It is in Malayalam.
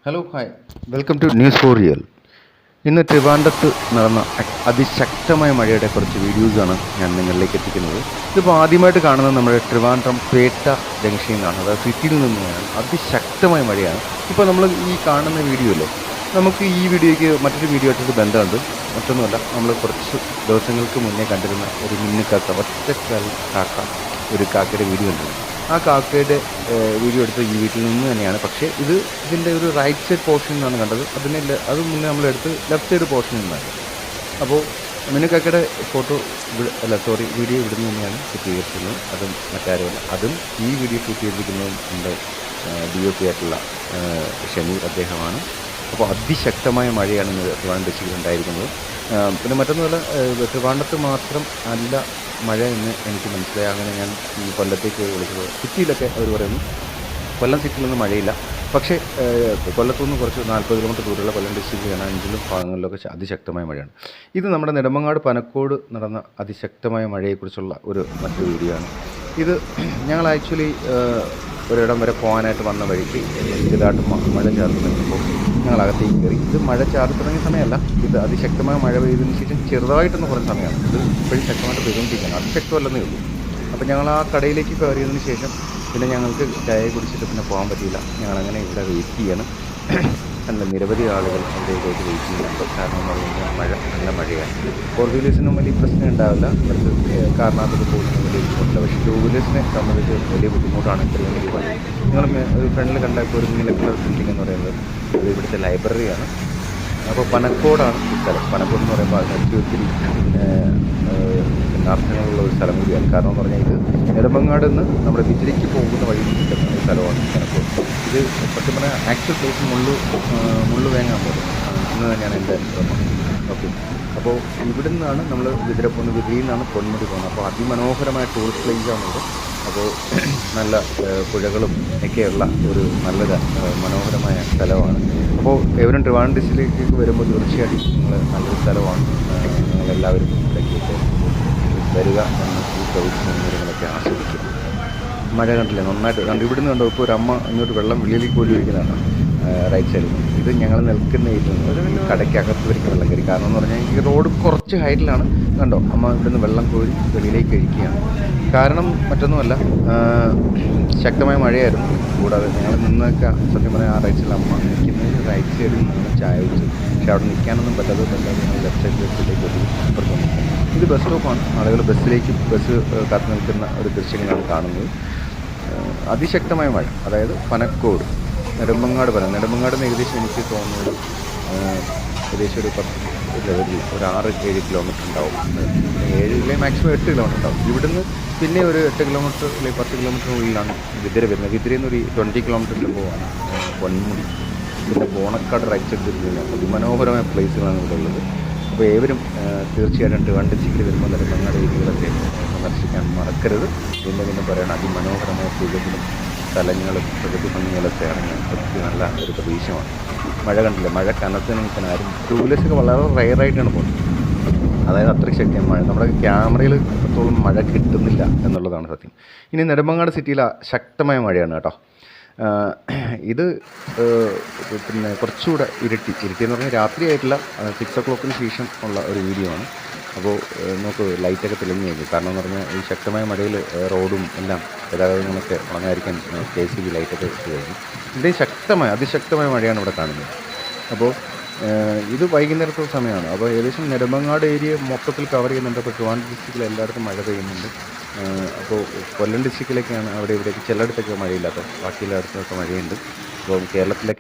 Hello hi welcome to news for real. ഇന്ന് ട്രിവാൻഡ്രത്ത് നടന്ന അതിശക്തമായ മഴയുടെ കുറച്ച് വീഡിയോസാണ് ഞാൻ നിങ്ങളിലേക്ക് എത്തിക്കുന്നത്. ഇതിപ്പോൾ ആദ്യമായിട്ട് കാണുന്നത് നമ്മുടെ ട്രിവാൻഡ്രം പേട്ട ജംഗ്ഷനിൽ നിന്നാണ്, അതായത് സിറ്റിയിൽ നിന്നാണ്. അതിശക്തമായ മഴയാണ്. ഇപ്പോൾ നമ്മൾ ഈ കാണുന്ന വീഡിയോ അല്ലേ, നമുക്ക് ഈ വീഡിയോയ്ക്ക് മറ്റൊരു വീഡിയോ ആയിട്ടൊരു ബന്ധമുണ്ട്. മറ്റൊന്നുമല്ല, നമ്മൾ കുറച്ച് ദിവസങ്ങൾക്ക് മുന്നേ കണ്ടിരുന്ന ഒരു മിന്നുക്കാക്ക, ഒറ്റക്കാൽ കാക്ക, ഒരു കാക്കയുടെ വീഡിയോ കണ്ടിരുന്നു. ആ കാക്കയുടെ വീഡിയോ എടുത്ത് ഈ വീട്ടിൽ നിന്ന് തന്നെയാണ്. പക്ഷേ ഇതിൻ്റെ ഒരു റൈറ്റ് സൈഡ് പോർഷനിൽ നിന്നാണ് കണ്ടത്. അത് മുന്നേ നമ്മളെടുത്ത് ലെഫ്റ്റ് സൈഡ് പോർഷനിൽ നിന്നാണ്. അപ്പോൾ മിനുക്കാക്കയുടെ വീഡിയോ ഇവിടെ നിന്ന് തന്നെയാണ് ചിത്രീകരിച്ചിരുന്നത്. അതും മറ്റാരുമല്ല, അതും ഈ വീഡിയോ ഷൂട്ട് ചെയ്തിരിക്കുന്നതും എൻ്റെ DOP ആയിട്ടുള്ള ഷമീർ അദ്ദേഹമാണ്. അപ്പോൾ അതിശക്തമായ മഴയാണ് ഇന്ന് ട്രിവാൻഡ്രം ഡിസ്ട്രിക്റ്റിൽ ഉണ്ടായിരിക്കുന്നത്. പിന്നെ മറ്റൊന്നുമല്ല, ട്രിവാൻഡ്രത്ത് മാത്രം അല്ല മഴ എന്ന് എനിക്ക് മനസ്സിലായി. അങ്ങനെ ഞാൻ ഈ കൊല്ലത്തേക്ക് വിളിച്ചത്, സിറ്റിയിലൊക്കെ അവർ പറയുന്നു കൊല്ലം സിറ്റിയിലൊന്നും മഴയില്ല. പക്ഷേ കൊല്ലത്തുനിന്ന് കുറച്ച് 40 കിലോമീറ്റർ ദൂരമുള്ള കൊല്ലം ഡിസ്ട്രിക്റ്റിലാണ് 5 ഭാഗങ്ങളിലൊക്കെ അതിശക്തമായ മഴയാണ്. ഇത് നമ്മുടെ നെടുമങ്ങാട് പനക്കോട് നടന്ന അതിശക്തമായ മഴയെക്കുറിച്ചുള്ള മറ്റൊരു വീഡിയോ ആണ്. ഇത് ഞങ്ങൾ ആക്ച്വലി ഒരിടം വരെ പോകാനായിട്ട് വന്ന വഴിക്ക് ചെറുതായിട്ട് മഴ ചാർത്ത് നിൽക്കുമ്പോൾ ഞങ്ങൾ അകത്തേക്ക് കയറി. ഇത് മഴ ചാർത്ത് തുടങ്ങിയ സമയമല്ല, ഇത് അതിശക്തമായ മഴ പെയ്തതിന് ശേഷം ചെറുതായിട്ടൊന്ന് കുറഞ്ഞ സമയമാണ്. ഇത് ഇപ്പോഴും ശക്തമായിട്ട് പെയ്തുകൊണ്ടിരിക്കുകയാണ്, അതിശക്തമല്ലെന്നേ ഉള്ളൂ. അപ്പോൾ ഞങ്ങൾ ആ കടയിലേക്ക് കയറിയതിന് ശേഷം പിന്നെ ഞങ്ങൾക്ക് ചായ കുടിച്ചിട്ട് പിന്നെ പോകാൻ പറ്റിയില്ല. ഞങ്ങളങ്ങനെ ഇവിടെ വെയിറ്റ് ചെയ്യണം. നല്ല നിരവധി ആളുകൾ അവിടേക്ക് വെയിറ്റ് ചെയ്യുന്നുണ്ട്. കാരണം എന്ന് പറയുന്നത് നല്ല മഴയാണ്. 4 വീലേഴ്സിനും വലിയ പ്രശ്നം ഉണ്ടാവില്ല, അവർക്ക് കാറിനകത്തൊക്കെ പോകുന്ന വലിയ ബുദ്ധിമുട്ടില്ല. പക്ഷേ 2 വീലേഴ്സിനെ സംബന്ധിച്ച് വലിയ ബുദ്ധിമുട്ടാണ് ഇത്രയും വലിയ മഴ. നിങ്ങൾ ഫ്രണ്ടിൽ കണ്ടപ്പോൾ ഒരു നീല കളർ ബിൽഡിംഗ് എന്ന് പറയുന്നത് അത് ഇവിടുത്തെ ലൈബ്രറിയാണ്. അപ്പോൾ പനക്കോടാണ് ഈ സ്ഥലം. പനക്കോട് എന്ന് പറയുമ്പോൾ അതിനൊത്തിരി ഒത്തിരി അർത്ഥങ്ങളുള്ള ഒരു സ്ഥലം കൂടിയാണ്. കാരണം എന്ന് പറഞ്ഞാൽ ഇത് നെടുമങ്ങാട് നിന്ന് നമ്മുടെ വിജിലേക്ക് പോകുന്ന വഴി കിട്ടുന്ന ഒരു സ്ഥലമാണ് പനക്കോട്. ഇത് സത്യം പറഞ്ഞാൽ ആക്ച്വൽ പ്ലേസ് മുള്ളുവേങ്ങാൻ പോകും എന്ന് തന്നെയാണ് എൻ്റെ ഓർമ്മ. ഓക്കെ, അപ്പോൾ ഇവിടെ നിന്നാണ് നമ്മൾ വിതിര പോകുന്നത്, വിതിരയിൽ നിന്നാണ് പൊന്മുടി പോകുന്നത്. അപ്പോൾ അതിമനോഹരമായ ടൂറിസ്റ്റ് പ്ലേസാണിത്. അപ്പോൾ നല്ല പുഴകളും ഒക്കെയുള്ള ഒരു നല്ലൊരു മനോഹരമായ സ്ഥലമാണ്. അപ്പോൾ ഏവരും ട്രിവാൻഡ്രം ഡിസ്ട്രിക്റ്റിലേക്ക് വരുമ്പോൾ തീർച്ചയായിട്ടും നിങ്ങൾ നല്ലൊരു സ്ഥലമാണ്. നിങ്ങളെല്ലാവരും ഇവിടേക്കൊക്കെ വരിക എന്ന് ഈ പ്രകൃതി സൗന്ദര്യങ്ങളൊക്കെ ആസ്വദിക്കുക. മഴ കണ്ടില്ലേ, നന്നായിട്ട് കണ്ടു. ഇവിടുന്ന് കണ്ടോ ഇപ്പോൾ ഒരു അമ്മ ഇങ്ങോട്ട് വെള്ളം വെളിയിലേക്ക് പോലും ഒഴിക്കുന്നതാണ് റൈറ്റ് സൈഡിൽ. ഇത് ഞങ്ങൾ നിൽക്കുന്ന കടയ്ക്കകത്ത് വരിക വെള്ളം കയറി. കാരണം എന്ന് പറഞ്ഞാൽ ഈ റോഡ് കുറച്ച് ഹൈറ്റിലാണ്. കണ്ടോ, അമ്മ ഇവിടുന്ന് വെള്ളം കോരി വെളിയിലേക്ക് കഴിക്കുകയാണ്. കാരണം മറ്റൊന്നുമല്ല, ശക്തമായ മഴയായിരുന്നു. കൂടാതെ ഞങ്ങൾ നിന്നൊക്കെ സത്യം പറഞ്ഞാൽ ആ റൈറ്റ് സൈഡിൽ അമ്മ നിൽക്കുന്നതിന് റൈറ്റ് സൈഡിൽ നിന്ന് ചായ വെച്ചു. പക്ഷേ അവിടെ നിൽക്കാനൊന്നും പറ്റാതെ ഞങ്ങൾ ലെഫ്റ്റ് സൈഡിലേക്ക് ഒരു അപ്പുറത്ത് നിൽക്കും. ഇത് ബസ് സ്റ്റോപ്പാണ്. ആളുകൾ ബസ് കാത്തു നിൽക്കുന്ന ഒരു ദൃശ്യങ്ങളാണ് കാണുന്നത്. അതിശക്തമായ മഴ, അതായത് പനക്കോട് നെടുമങ്ങാട് നെടുമങ്ങാട് നിന്ന് ഏകദേശം എനിക്ക് തോന്നുന്നത് ഏകദേശം ഒരു 6-7 കിലോമീറ്റർ ഉണ്ടാവും. 7 മാക്സിമം 8 കിലോമീറ്റർ ഉണ്ടാവും. ഇവിടുന്ന് പിന്നെ ഒരു 8 കിലോമീറ്റർ അല്ലെങ്കിൽ 10 കിലോമീറ്ററിനുള്ളിലാണ് വിതിര വരുന്നത്. വിതിരയിൽ നിന്ന് ഒരു 20 കിലോമീറ്ററിൽ പോകാണ് പൊന്മുടി. പിന്നെ ബോണക്കാട് റൈറ്റ് സൈഡ് തിരിഞ്ഞാൽ അതിമനോഹരമായ പ്ലേസുകളാണ് ഇവിടെ ഉള്ളത്. അപ്പോൾ ഏവരും തീർച്ചയായിട്ടും ട്രിവാൻഡ്രം ഡിസ്ട്രിക്റ്റിൽ വരുമ്പോൾ നെടുമങ്ങാട് ഏരിയകളൊക്കെ സന്ദർശിക്കാൻ മറക്കരുത്. പിന്നെ പറയണം, അതിമനോഹരമായ പ്രകൃതിയും സ്ഥലങ്ങളും പ്രകൃതി ഭംഗികളൊക്കെ ഇറങ്ങി ഒത്തിരി നല്ല ഒരു പ്രതീക്ഷമാണ്. മഴ കണ്ടില്ല, മഴ കനത്തിന് നിൽക്കാൻ ആരും 2 വീലേഴ്സൊക്കെ വളരെ റെയറായിട്ടാണ് പോകുന്നത്. അതായത് അത്രയ്ക്ക് ശക്തിയാണ് മഴ. നമ്മുടെ ക്യാമറയിൽ അത്രത്തോളം മഴ കിട്ടുന്നില്ല എന്നുള്ളതാണ് സത്യം. ഇനി നെടുമങ്ങാട് സിറ്റിയിൽ ശക്തമായ മഴയാണ് കേട്ടോ. ഇത് പിന്നെ കുറച്ചുകൂടെ ഇരുട്ടി എന്ന് പറഞ്ഞാൽ രാത്രിയായിട്ടില്ല, 6 o'clockന് ശേഷം ഉള്ള ഒരു വീഡിയോ ആണ്. അപ്പോൾ നമുക്ക് ലൈറ്റൊക്കെ തെളിഞ്ഞു കഴിഞ്ഞു. കാരണം എന്ന് പറഞ്ഞാൽ ഈ ശക്തമായ മഴയിൽ റോഡും എല്ലാം ഗതാഗതങ്ങളൊക്കെ ഉണങ്ങാതിരിക്കാൻ KCB ലൈറ്റൊക്കെ ഇട്ട് കഴിഞ്ഞു. ഇത് അതിശക്തമായ മഴയാണ് ഇവിടെ കാണുന്നത്. അപ്പോൾ ഇത് വൈകുന്നേരത്തെ സമയമാണ്. അപ്പോൾ ഏകദേശം നെടുമങ്ങാട് ഏരിയ മൊത്തത്തിൽ കവർ ചെയ്യുന്നുണ്ട്. അപ്പോൾ ട്രിവാൻഡ്രം ഡിസ്ട്രിക്റ്റിൽ എല്ലായിടത്തും മഴ പെയ്യുന്നുണ്ട്. അപ്പോൾ കൊല്ലം ഡിസ്ട്രിക്റ്റിലേക്കാണ് അവിടെ ഇവിടേക്ക് ചിലയിടത്തൊക്കെ മഴയില്ലാത്ത, ബാക്കി എല്ലായിടത്തുമൊക്കെ മഴയുണ്ട്. അപ്പോൾ കേരളത്തിലെ